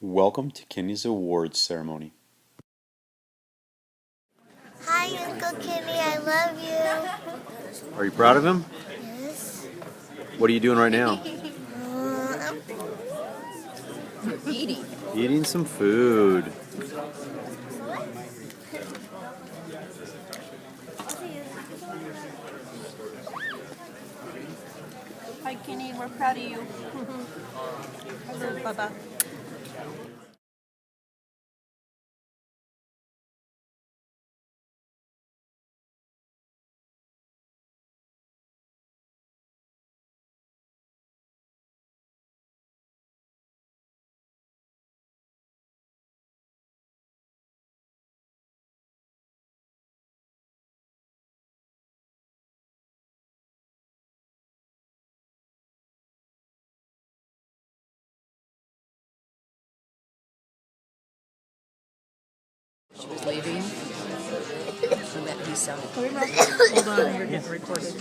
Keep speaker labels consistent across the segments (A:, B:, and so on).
A: Welcome to Kenny's awards ceremony.
B: Hi, Uncle Kenny, I love you.
A: Are you proud of him?
B: Yes.
A: What are you doing right now? Eating some food.
C: Hi, Kenny. We're proud of you. Bye-bye.
D: She was leaving, and that he sounded.
C: Hold on, you're getting recorded.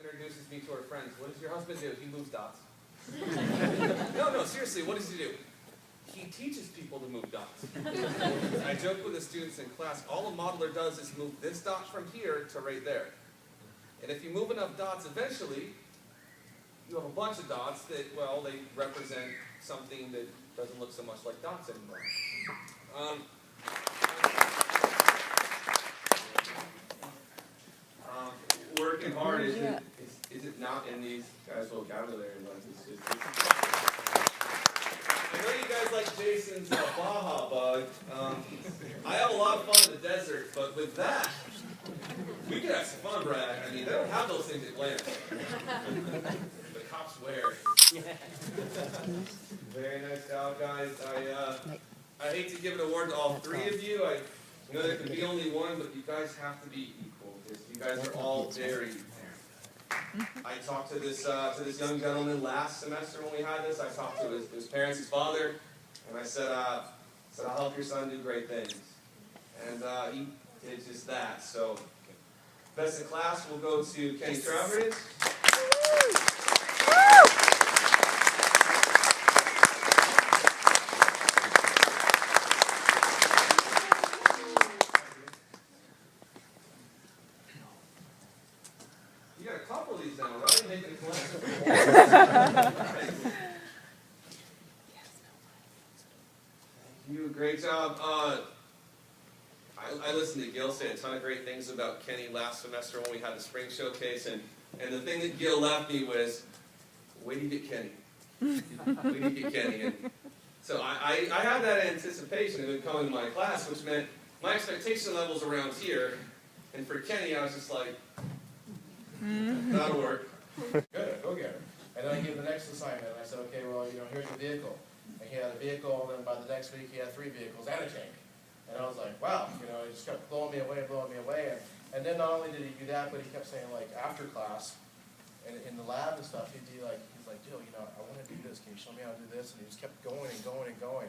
E: Introduces me to her friends. What does your husband do? He moves dots. No, seriously, what does he do? He teaches people to move dots. I joke with the students in class, all a modeler does is move this dot from here to right there. And if you move enough dots, eventually, you have a bunch of dots that, well, they represent something that doesn't look so much like dots anymore. Working hard is it not in these guys' vocabulary? Like I know you guys like Jason's Baja Bug. I have a lot of fun in the desert, but with that, we can have some fun, Brad. I mean, they don't have those things at Atlanta. The cops wear. Very nice job, guys. I hate to give an award to all three of you. I know there can be only one, but you guys have to be equal because you guys are all very fair. I talked to this young gentleman last semester when we had this. I talked to his parents, his father, and I said, I'll help your son do great things. And he did just that. So, best in class will go to Kenny Trowbridge. You got a couple of these now, right? Making a collection. You, great job. I listened to Gil say a ton of great things about Kenny last semester when we had the spring showcase, and the thing that Gil left me was, where do you get Kenny? Where do you get Kenny? And so I had that anticipation of him coming to my class, which meant my expectation level's around here, and for Kenny, I was just like, that'll work.
F: Good, go get her. And then I gave the next assignment, and I said, okay, well, here's your vehicle. And he had a vehicle, and then by the next week, he had 3 vehicles and a tank. And I was like, wow, he just kept blowing me away. And then not only did he do that, but he kept saying, like, after class, and in the lab and stuff, he's like, Jill, I want to do this. Can you show me how to do this? And he just kept going and going and going.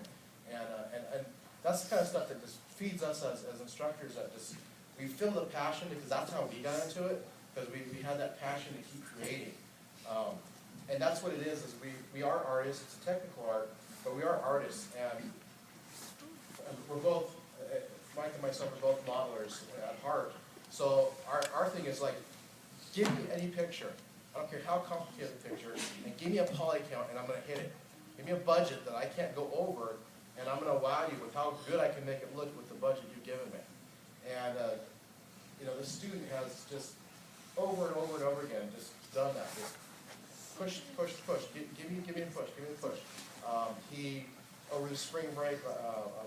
F: And that's the kind of stuff that just feeds us as instructors, that just, we feel the passion, because that's how we got into it, because we had that passion to keep creating. And that's what it is we are artists. It's a technical art, but we are artists, and we're both, Mike and myself are both modelers at heart. So our thing is like, give me any picture. I don't care how complicated the picture, and give me a poly count, and I'm going to hit it. Give me a budget that I can't go over, and I'm going to wow you with how good I can make it look with the budget you've given me. And the student has just over and over and over again just done that. Just push. Give me a push. He, over the spring break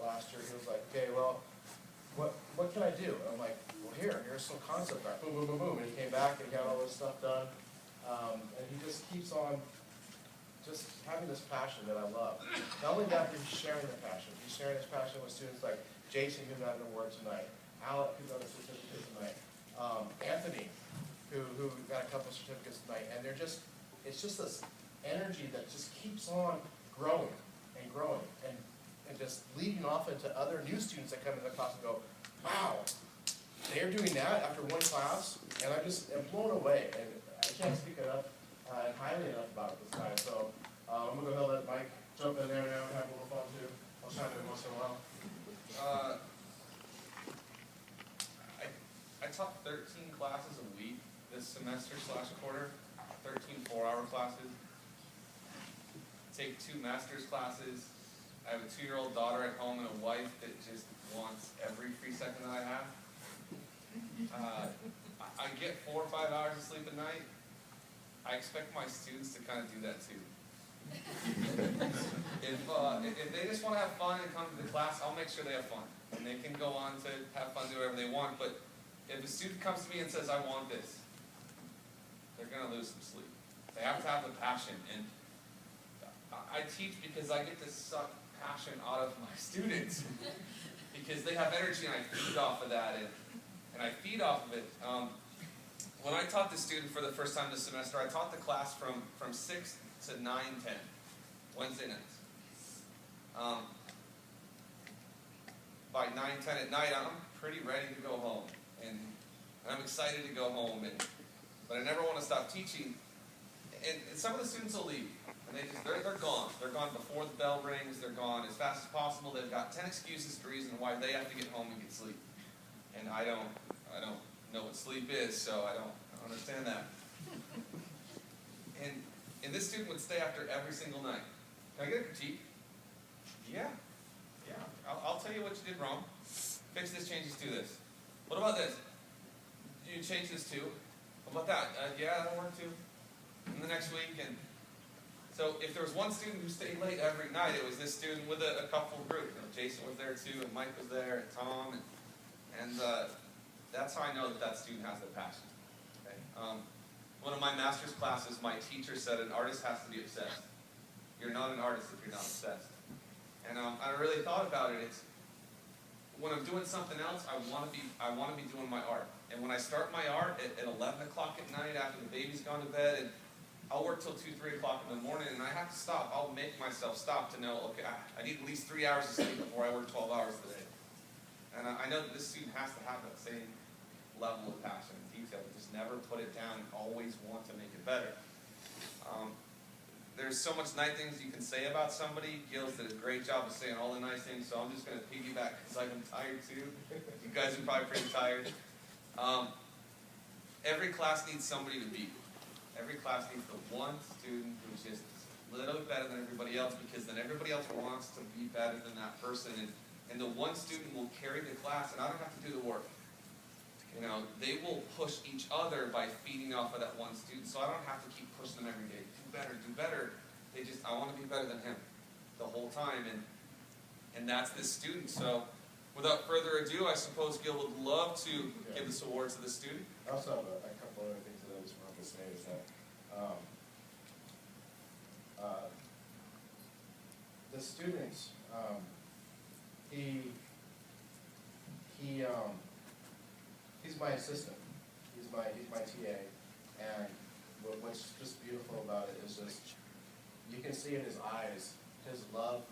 F: last year, he was like, okay, well, what can I do? And I'm like, well, here's some concept art. Boom, boom, boom, boom. And he came back and he got all this stuff done. And he just keeps on just having this passion that I love. Not only that, but he's sharing the passion. He's sharing his passion with students like Jason, who got an award tonight, Alec, who got a certificate tonight, Anthony, who got a couple of certificates tonight. And it's just this energy that just keeps on growing and growing and just leading off into other new students that come into the class and go, wow, they're doing that after one class, and I just am blown away, and I can't speak enough and highly enough about this guy. So I'm going to go ahead and let Mike jump in there now and have a little fun too. I'll chime in once in a while.
E: I taught 13 classes a week this semester / quarter, 13 4-hour classes. Take 2 master's classes. I have a 2-year-old daughter at home and a wife that just wants every free second that I have. I get 4 or 5 hours of sleep a night. I expect my students to kind of do that too. If they just want to have fun and come to the class, I'll make sure they have fun. And they can go on to have fun, do whatever they want. But if a student comes to me and says, I want this, they're going to lose some sleep. They have to have the passion. And I teach because I get to suck passion out of my students. Because they have energy and I feed off of that. And I feed off of it. When I taught the student for the first time this semester, I taught the class from 6 to 9:10, Wednesday nights. By 9:10 at night, I'm pretty ready to go home. And I'm excited to go home. But I never want to stop teaching. And some of the students will leave. And they're gone. They're gone before the bell rings. They're gone as fast as possible. They've got 10 excuses to reason why they have to get home and get sleep. And I don't know what sleep is, so I don't understand that. And this student would stay after every single night. Can I get a critique? Yeah. I'll tell you what you did wrong. Fix this, change this, do this. What about this? You change this too. What about that? Yeah, that'll work too. And the next week, and so if there was one student who stayed late every night, it was this student with a couple group. Jason was there too, and Mike was there, and Tom, and that's how I know that student has the passion. Okay? One of my master's classes, my teacher said an artist has to be obsessed. You're not an artist if you're not obsessed. And I really thought about it. It's when I'm doing something else, I want to be doing my art. And when I start my art at 11 o'clock at night after the baby's gone to bed, and I'll work till 2, 3 o'clock in the morning, and I have to stop. I'll make myself stop to know, okay, I need at least 3 hours of sleep before I work 12 hours today. And I know that this student has to have that same level of passion and detail. Just never put it down and always want to make it better. There's so much nice things you can say about somebody. Gil's did a great job of saying all the nice things, so I'm just going to piggyback because I'm tired too. You guys are probably pretty tired. Every class needs somebody to beat. Every class needs the one student who's just a little bit better than everybody else, because then everybody else wants to be better than that person. And the one student will carry the class, and I don't have to do the work. They will push each other by feeding off of that one student, so I don't have to keep pushing them every day. Do better. I want to be better than him the whole time, and that's this student. So without further ado, I suppose Gil would love to give this award to the student.
F: I also have a couple other things that I just wanted to say is that the student, he's my assistant. He's my TA, and what's just beautiful about it is just you can see in his eyes his love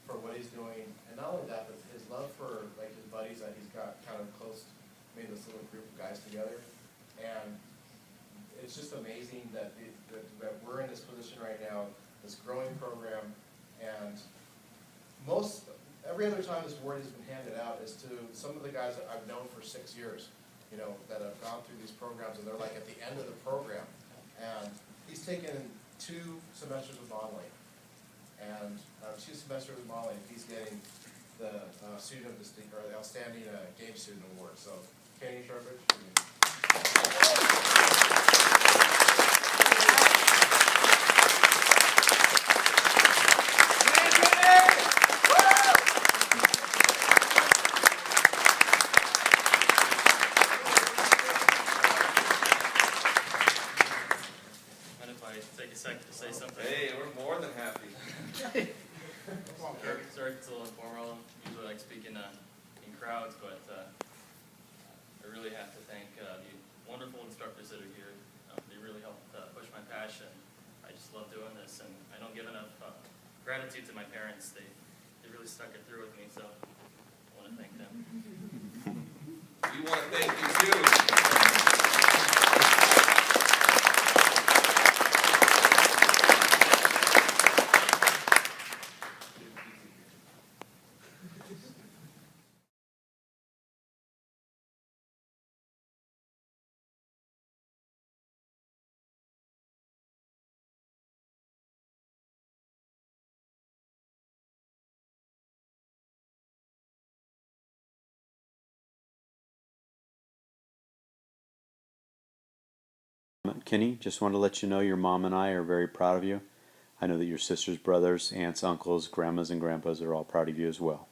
F: for what he's doing, and not only that, but his love for his buddies that he's got kind of close, made this little group of guys together, and it's just amazing that we're in this position right now, this growing program, and every other time this award has been handed out is to some of the guys that I've known for 6 years, that have gone through these programs, and they're like at the end of the program. And he's taken 2 semesters of modeling, and 2 semesters of modeling, he's getting the student of distinct, or the outstanding game student award. So, Kenny Trowbridge.
G: Sorry if it's a little informal. Usually like speaking in crowds, but I really have to thank the wonderful instructors that are here. They really helped push my passion. I just love doing this, and I don't give enough gratitude to my parents. They really stuck it through with me, so I want to thank them.
E: We want to thank you too.
A: Kenny, just wanted to let you know your mom and I are very proud of you. I know that your sisters, brothers, aunts, uncles, grandmas, and grandpas are all proud of you as well.